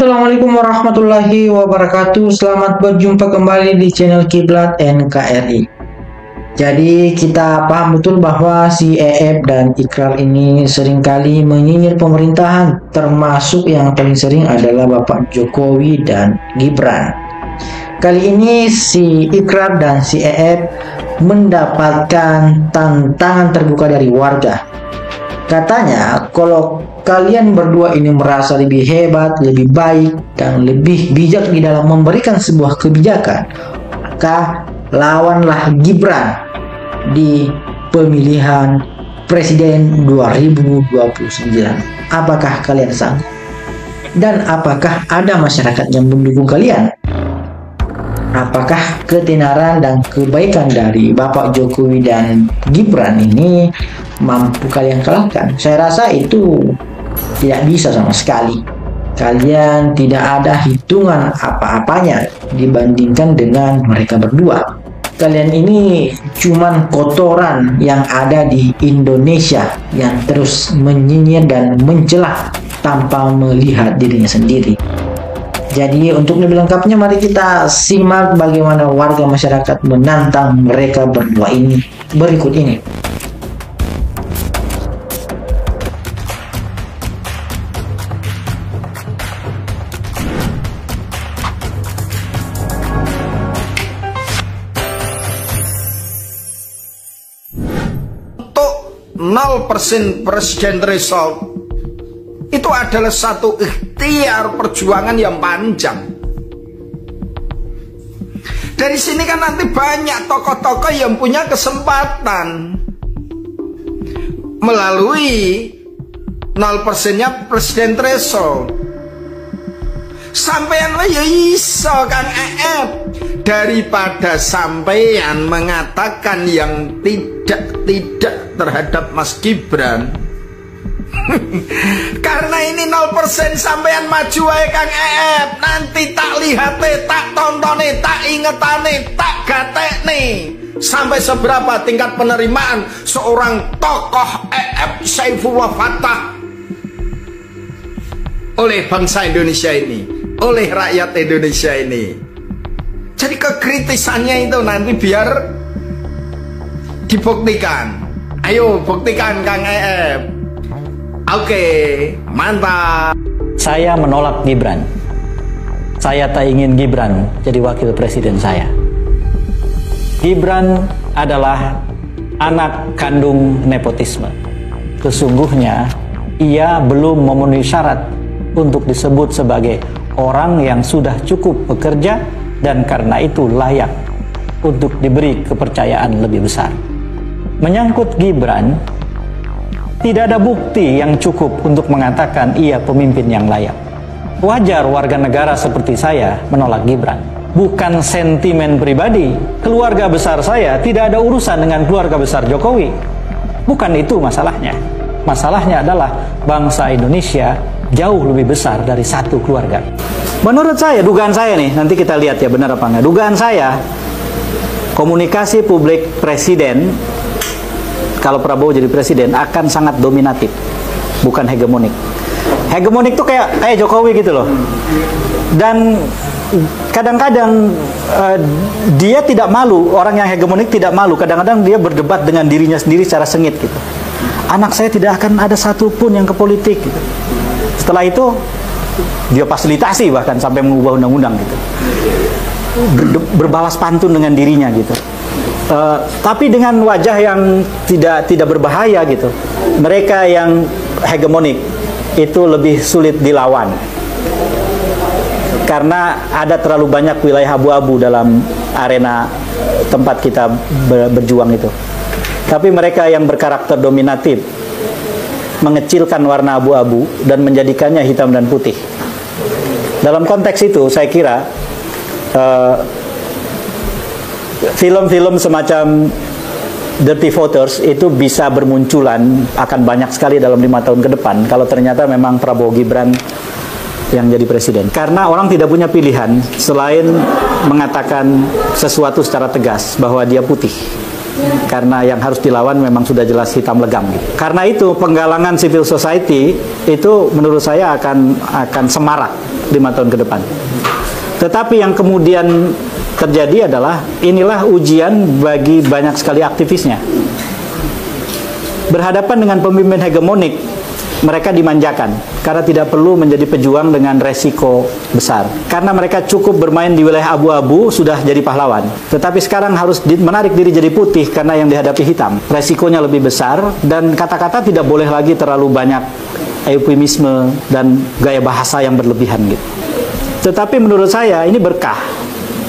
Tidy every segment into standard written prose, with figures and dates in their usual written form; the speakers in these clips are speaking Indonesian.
Assalamualaikum warahmatullahi wabarakatuh. Selamat berjumpa kembali di channel Kiblat NKRI. Jadi kita paham betul bahwa si EF dan Ikrar ini seringkali menyinyir pemerintahan, termasuk yang paling sering adalah Bapak Jokowi dan Gibran. Kali ini si Ikrar dan si EF mendapatkan tantangan terbuka dari warga. Katanya kalau kalian berdua ini merasa lebih hebat, lebih baik, dan lebih bijak di dalam memberikan sebuah kebijakan, maka lawanlah Gibran di pemilihan presiden 2029. Apakah kalian sanggup? Dan apakah ada masyarakat yang mendukung kalian? Apakah ketenaran dan kebaikan dari Bapak Jokowi dan Gibran ini mampu kalian kalahkan? Saya rasa itu tidak bisa sama sekali. Kalian tidak ada hitungan apa-apanya dibandingkan dengan mereka berdua. Kalian ini cuman kotoran yang ada di Indonesia yang terus menyinyir dan mencela tanpa melihat dirinya sendiri. Jadi untuk lebih lengkapnya mari kita simak bagaimana warga masyarakat menantang mereka berdua ini berikut ini. Untuk 0% presiden result itu adalah satu ikhtiar perjuangan yang panjang. Dari sini kan nanti banyak tokoh-tokoh yang punya kesempatan melalui 0%-nya presiden threshold. Sampean ya iso Kang EF, daripada sampean mengatakan yang tidak terhadap Mas Gibran. Karena ini 0% sampean maju aja Kang EF, nanti tak lihat, tak tonton, tak ingetane, tak gatekne sampai seberapa tingkat penerimaan seorang tokoh EF Saifullah Fattah oleh bangsa Indonesia ini, oleh rakyat Indonesia ini. Jadi kekritisannya itu nanti biar dibuktikan. Ayo buktikan Kang EF. Oke, mantap. Saya menolak Gibran. Saya tak ingin Gibran jadi wakil presiden saya. Gibran adalah anak kandung nepotisme. Sesungguhnya ia belum memenuhi syarat untuk disebut sebagai orang yang sudah cukup bekerja dan karena itu layak untuk diberi kepercayaan lebih besar. Menyangkut Gibran, tidak ada bukti yang cukup untuk mengatakan ia pemimpin yang layak. Wajar warga negara seperti saya menolak Gibran. Bukan sentimen pribadi. Keluarga besar saya tidak ada urusan dengan keluarga besar Jokowi. Bukan itu masalahnya. Masalahnya adalah bangsa Indonesia jauh lebih besar dari satu keluarga. Menurut saya, dugaan saya nih, nanti kita lihat ya benar apa enggak. Dugaan saya, komunikasi publik presiden kalau Prabowo jadi presiden akan sangat dominatif, bukan hegemonik. Hegemonik tuh kayak Jokowi gitu loh. Dan kadang-kadang dia tidak malu, orang yang hegemonik tidak malu. Kadang-kadang dia berdebat dengan dirinya sendiri secara sengit gitu. Anak saya tidak akan ada satupun yang ke politik gitu. Setelah itu dia fasilitasi bahkan sampai mengubah undang-undang gitu. Berbalas pantun dengan dirinya gitu. Tapi dengan wajah yang tidak berbahaya gitu. Mereka yang hegemonik itu lebih sulit dilawan karena ada terlalu banyak wilayah abu-abu dalam arena tempat kita berjuang itu. Tapi mereka yang berkarakter dominatif mengecilkan warna abu-abu dan menjadikannya hitam dan putih. Dalam konteks itu saya kira film-film semacam Dirty Voters itu bisa bermunculan, akan banyak sekali dalam 5 tahun ke depan kalau ternyata memang Prabowo Gibran yang jadi presiden. Karena orang tidak punya pilihan selain mengatakan sesuatu secara tegas bahwa dia putih. Karena yang harus dilawan memang sudah jelas hitam legam gitu. Karena itu penggalangan civil society itu menurut saya akan semarak 5 tahun ke depan. Tetapi yang kemudian terjadi adalah inilah ujian bagi banyak sekali aktivisnya. Berhadapan dengan pemimpin hegemonik, mereka dimanjakan karena tidak perlu menjadi pejuang dengan resiko besar. Karena mereka cukup bermain di wilayah abu-abu sudah jadi pahlawan. Tetapi sekarang harus menarik diri jadi putih karena yang dihadapi hitam. Resikonya lebih besar dan kata-kata tidak boleh lagi terlalu banyak eufemisme dan gaya bahasa yang berlebihan gitu. Tetapi menurut saya ini berkah.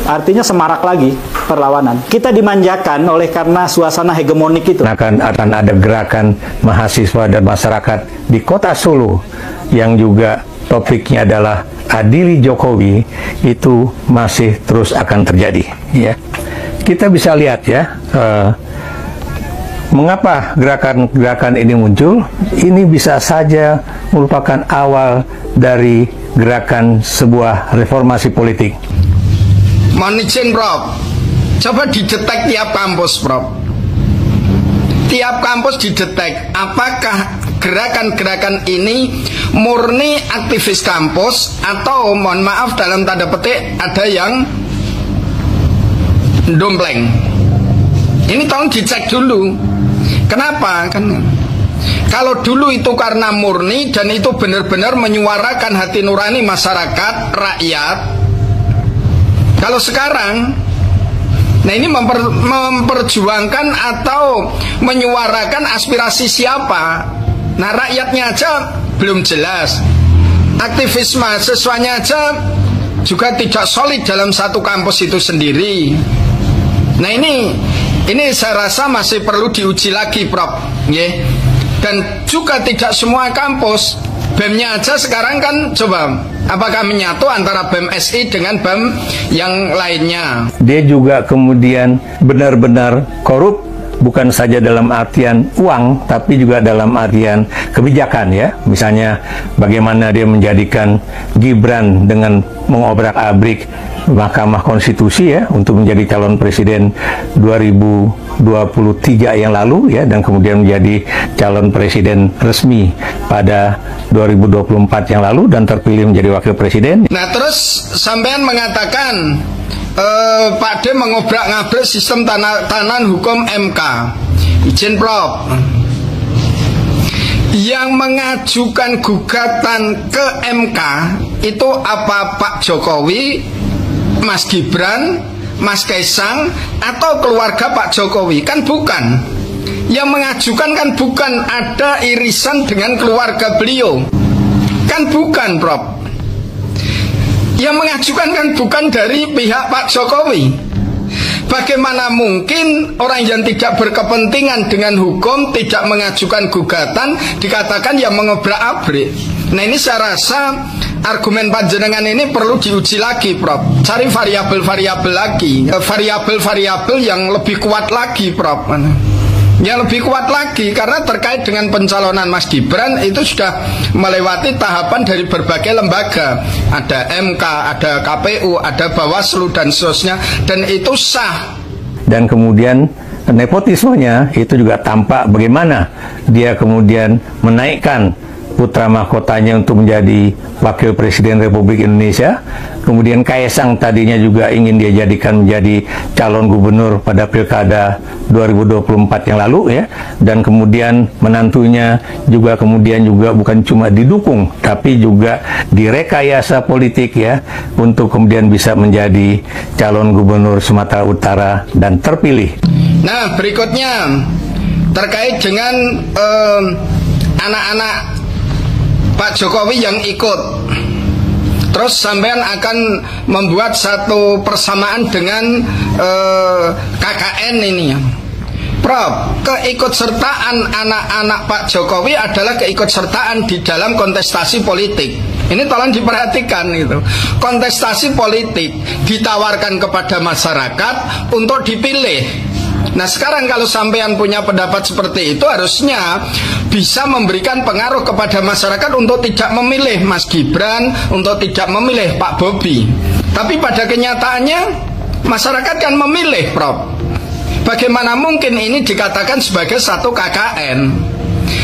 Artinya semarak lagi perlawanan. Kita dimanjakan oleh karena suasana hegemonik itu. Akan ada gerakan mahasiswa dan masyarakat di kota Solo yang juga topiknya adalah adili Jokowi, itu masih terus akan terjadi. Ya, kita bisa lihat ya, mengapa gerakan-gerakan ini muncul. Ini bisa saja merupakan awal dari gerakan sebuah reformasi politik. Mohon izin, Prof. Coba didetek tiap kampus, Prof. Tiap kampus didetek apakah gerakan-gerakan ini murni aktivis kampus atau mohon maaf dalam tanda petik ada yang dompleng. Ini tolong dicek dulu. Kenapa? Kan kalau dulu itu karena murni dan itu benar-benar menyuarakan hati nurani masyarakat, rakyat. Kalau sekarang, nah ini memperjuangkan atau menyuarakan aspirasi siapa? Nah rakyatnya aja belum jelas. Aktivis mahasiswanya aja juga tidak solid dalam satu kampus itu sendiri. Nah ini saya rasa masih perlu diuji lagi, Prof. Yeah. Dan juga tidak semua kampus, BEM-nya aja sekarang kan coba apakah menyatu antara BEM SI dengan BEM yang lainnya. Dia juga kemudian benar-benar korup, bukan saja dalam artian uang, tapi juga dalam artian kebijakan ya. Misalnya bagaimana dia menjadikan Gibran dengan mengobrak-abrik Mahkamah Konstitusi ya untuk menjadi calon presiden 2023 yang lalu ya, dan kemudian menjadi calon presiden resmi pada 2024 yang lalu dan terpilih menjadi wakil presiden. Nah terus sampean mengatakan Pak D mengobrak-ngabrik sistem tahanan hukum MK. Izin, Prof. Yang mengajukan gugatan ke MK itu apa Pak Jokowi, Mas Gibran, Mas Kaisang, atau keluarga Pak Jokowi? Kan bukan. Yang mengajukan kan bukan ada irisan dengan keluarga beliau. Kan bukan, Prof. Yang mengajukan kan bukan dari pihak Pak Jokowi. Bagaimana mungkin orang yang tidak berkepentingan dengan hukum tidak mengajukan gugatan dikatakan yang mengobrak-abrik? Nah ini saya rasa argumen panjenengan ini perlu diuji lagi, Prof. Cari variabel-variabel lagi, variabel-variabel yang lebih kuat lagi, Prof. Yang lebih kuat lagi karena terkait dengan pencalonan Mas Gibran itu sudah melewati tahapan dari berbagai lembaga. Ada MK, ada KPU, ada Bawaslu dan seterusnya, dan itu sah. Dan kemudian nepotismenya itu juga tampak bagaimana dia kemudian menaikkan putra mahkotanya untuk menjadi wakil presiden Republik Indonesia. Kemudian Kaisang tadinya juga ingin dia jadikan menjadi calon gubernur pada pilkada 2024 yang lalu ya, dan kemudian menantunya juga bukan cuma didukung tapi juga direkayasa politik ya untuk kemudian bisa menjadi calon gubernur Sumatera Utara dan terpilih. Nah berikutnya terkait dengan anak-anak Pak Jokowi yang ikut. Terus sampean akan membuat satu persamaan dengan KKN ini. Prof, keikutsertaan anak-anak Pak Jokowi adalah keikutsertaan di dalam kontestasi politik. Ini tolong diperhatikan itu. Kontestasi politik ditawarkan kepada masyarakat untuk dipilih. Nah sekarang kalau sampean punya pendapat seperti itu harusnya bisa memberikan pengaruh kepada masyarakat untuk tidak memilih Mas Gibran, untuk tidak memilih Pak Bobi. Tapi pada kenyataannya masyarakat kan memilih, Prof. Bagaimana mungkin ini dikatakan sebagai satu KKN?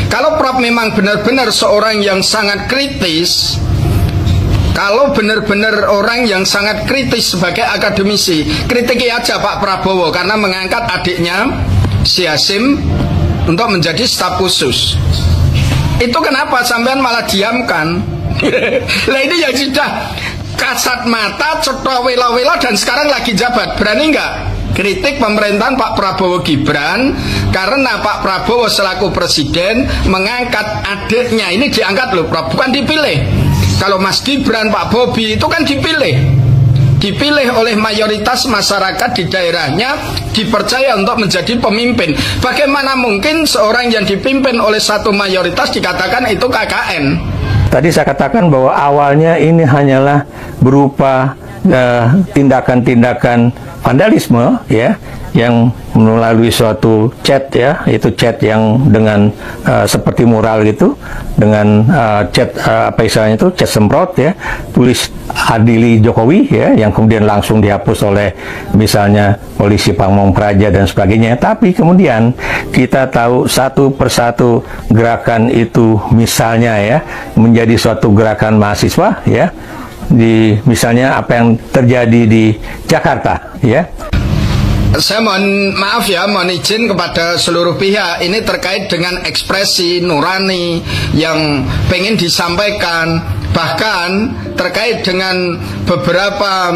Kalau Prof memang benar-benar seorang yang sangat kritis Kalau benar-benar orang yang sangat kritis sebagai akademisi, kritiki aja Pak Prabowo karena mengangkat adiknya si Hasim untuk menjadi staf khusus. Itu kenapa sampean malah diamkan? Lah ini yang sudah kasat mata, cetok wela-wela dan sekarang lagi jabat. Berani nggak kritik pemerintahan Pak Prabowo Gibran karena Pak Prabowo selaku presiden mengangkat adiknya. Ini diangkat loh Prof, bukan dipilih. Kalau Mas Gibran, Pak Bobi itu kan dipilih oleh mayoritas masyarakat di daerahnya, dipercaya untuk menjadi pemimpin. Bagaimana mungkin seorang yang dipimpin oleh satu mayoritas dikatakan itu KKN? Tadi saya katakan bahwa awalnya ini hanyalah berupa tindakan-tindakan vandalisme, ya, yang melalui suatu chat, ya, itu chat yang dengan seperti mural gitu, dengan chat apa istilahnya itu, chat semprot, ya, tulis adili Jokowi, ya, yang kemudian langsung dihapus oleh misalnya polisi Pamong Praja dan sebagainya. Tapi kemudian kita tahu satu persatu gerakan itu misalnya, ya, menjadi suatu gerakan mahasiswa, ya, di misalnya apa yang terjadi di Jakarta, ya. Saya mohon maaf ya, mohon izin kepada seluruh pihak. Ini terkait dengan ekspresi nurani yang pengen disampaikan, bahkan terkait dengan beberapa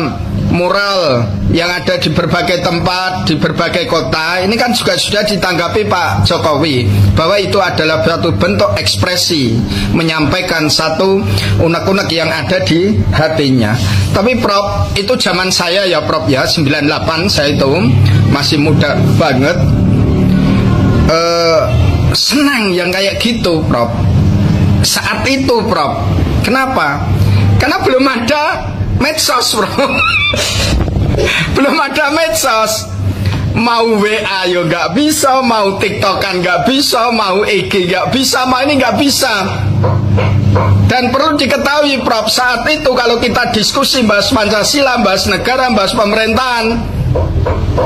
mural yang ada di berbagai tempat, di berbagai kota. Ini kan juga sudah ditanggapi Pak Jokowi bahwa itu adalah satu bentuk ekspresi menyampaikan satu unek-unek yang ada di hatinya. Tapi Prof, itu zaman saya ya Prof ya, 98 saya itu masih muda banget. Senang yang kayak gitu Prof. Saat itu Prof. Kenapa? Karena belum ada medsos Bro. Belum ada medsos. Mau WA yo nggak bisa, mau TikTokan nggak bisa, mau IG nggak bisa, mau ini nggak bisa. Dan perlu diketahui Prof, saat itu kalau kita diskusi bahas Pancasila, bahas negara, bahas pemerintahan,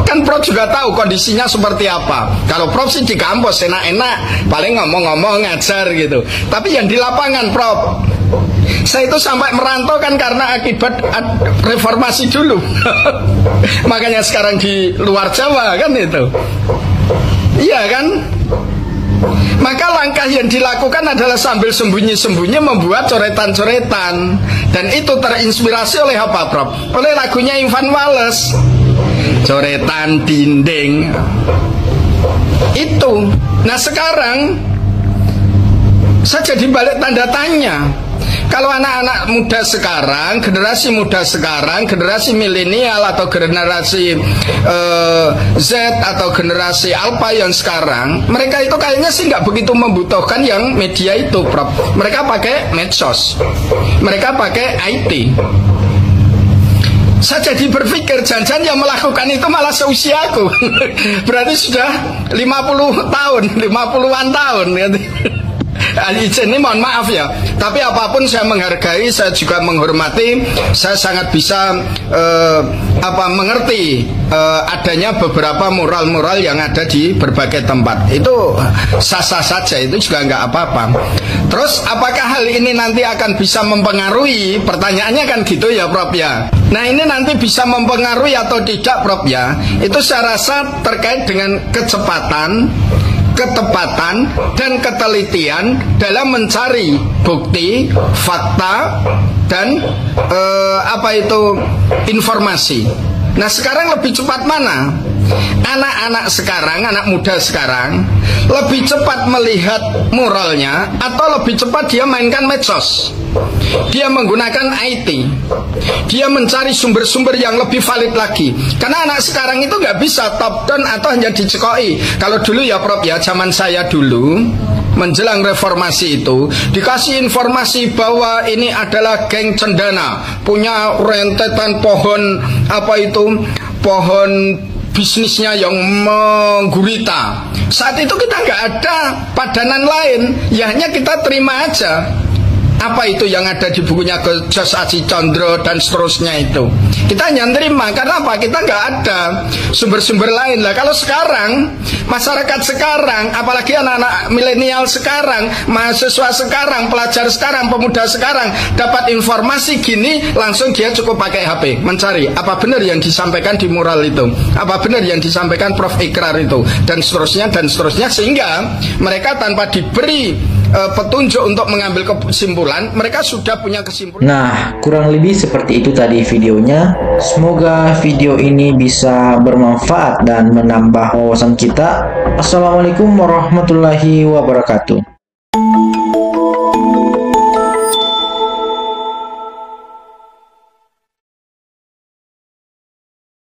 kan Prof juga tahu kondisinya seperti apa. Kalau Prof sih di kampus enak-enak, paling ngomong-ngomong ngajar gitu. Tapi yang di lapangan Prof, saya itu sampai merantau kan karena akibat reformasi dulu. Makanya sekarang di luar Jawa kan itu. Iya kan? Maka langkah yang dilakukan adalah sambil sembunyi-sembunyi membuat coretan-coretan. Dan itu terinspirasi oleh apa Prof? Oleh lagunya Ivan Fals, coretan dinding. Itu. Nah sekarang saya jadi balik tanda tanya. Kalau anak-anak muda sekarang, generasi muda sekarang, generasi milenial atau generasi Z atau generasi Alpha yang sekarang, mereka itu kayaknya sih nggak begitu membutuhkan yang media itu, Prof. Mereka pakai medsos, mereka pakai IT. Saya jadi berpikir jangan yang melakukan itu malah seusiaku. Berarti sudah 50 tahun, 50-an tahun. Izin ini mohon maaf ya, tapi apapun saya menghargai, saya juga menghormati, saya sangat bisa mengerti adanya beberapa mural-mural yang ada di berbagai tempat. Itu sah-sah saja, itu juga nggak apa-apa. Terus apakah hal ini nanti akan bisa mempengaruhi? Pertanyaannya kan gitu ya Prof ya. Nah ini nanti bisa mempengaruhi atau tidak Prof ya? Itu saya rasa terkait dengan kecepatan, ketepatan dan ketelitian dalam mencari bukti, fakta dan informasi. Nah sekarang lebih cepat mana? Anak-anak sekarang, anak muda sekarang lebih cepat melihat muralnya atau lebih cepat dia mainkan medsos? Dia menggunakan IT, dia mencari sumber-sumber yang lebih valid lagi. Karena anak sekarang itu nggak bisa top down atau hanya dicekoi. Kalau dulu ya Prof ya, zaman saya dulu menjelang reformasi itu dikasih informasi bahwa ini adalah geng cendana, punya rentetan pohon pohon bisnisnya yang menggurita. Saat itu kita nggak ada padanan lain, ya hanya kita terima aja. Apa itu yang ada di bukunya Jos Aji Condro dan seterusnya itu? Kita hanya nerima, karena apa? Kita nggak ada sumber-sumber lain lah. Kalau sekarang, masyarakat sekarang, apalagi anak-anak milenial sekarang, mahasiswa sekarang, pelajar sekarang, pemuda sekarang, dapat informasi gini, langsung dia cukup pakai HP, mencari apa benar yang disampaikan di mural itu, apa benar yang disampaikan Prof. Ikrar itu, dan seterusnya, sehingga mereka tanpa diberi petunjuk untuk mengambil kesimpulan, mereka sudah punya kesimpulan. Nah, kurang lebih seperti itu tadi videonya. Semoga video ini bisa bermanfaat dan menambah wawasan kita. Assalamualaikum warahmatullahi wabarakatuh.